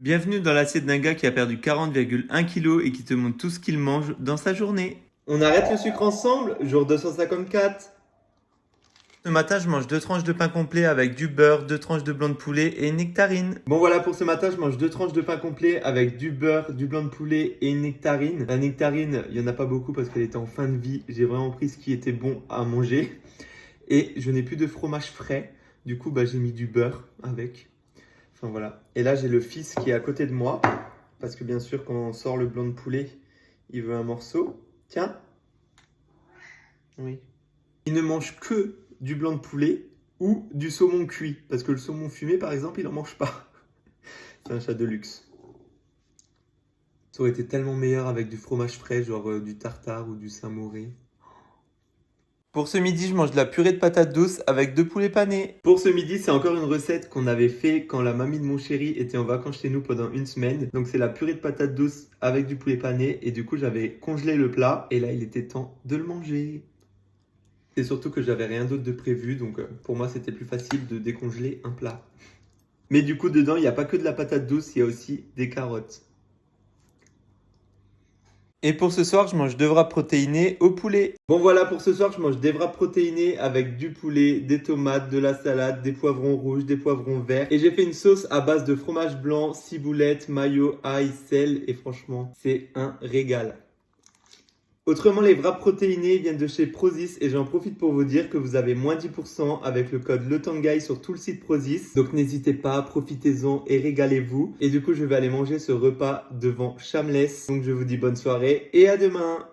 Bienvenue dans l'assiette d'un gars qui a perdu 40,1 kg et qui te montre tout ce qu'il mange dans sa journée. On arrête le sucre ensemble, jour 254. Ce matin, je mange 2 tranches de pain complet avec du beurre, 2 tranches de blanc de poulet et une nectarine. Bon voilà, pour ce matin, je mange 2 tranches de pain complet avec du beurre, du blanc de poulet et une nectarine. La nectarine, il n'y en a pas beaucoup parce qu'elle était en fin de vie. J'ai vraiment pris ce qui était bon à manger. Et je n'ai plus de fromage frais. Du coup, j'ai mis du beurre avec. Enfin voilà. Et là, j'ai le fils qui est à côté de moi. Parce que bien sûr, quand on sort le blanc de poulet, il veut un morceau. Tiens. Oui. Il ne mange que du blanc de poulet ou du saumon cuit. Parce que le saumon fumé, par exemple, il n'en mange pas. C'est un chat de luxe. Ça aurait été tellement meilleur avec du fromage frais, genre du tartare ou du saint-mauré. Pour ce midi, je mange de la purée de patates douces avec 2 poulets panés. Pour ce midi, c'est encore une recette qu'on avait fait quand la mamie de mon chéri était en vacances chez nous pendant une semaine. Donc c'est la purée de patates douces avec du poulet pané. Et du coup, j'avais congelé le plat. Et là, il était temps de le manger. C'est surtout que j'avais rien d'autre de prévu. Donc pour moi, c'était plus facile de décongeler un plat. Mais du coup, dedans, il n'y a pas que de la patate douce, il y a aussi des carottes. Et pour ce soir, je mange 2 wraps protéinés au poulet. Bon voilà, pour ce soir, je mange des wraps protéinés avec du poulet, des tomates, de la salade, des poivrons rouges, des poivrons verts. Et j'ai fait une sauce à base de fromage blanc, ciboulette, mayo, ail, sel. Et franchement, c'est un régal. Autrement, les wraps protéinés viennent de chez Prozis et j'en profite pour vous dire que vous avez moins 10% avec le code LETANGAI sur tout le site Prozis. Donc n'hésitez pas, profitez-en et régalez-vous. Et du coup, je vais aller manger ce repas devant Shameless. Donc je vous dis bonne soirée et à demain.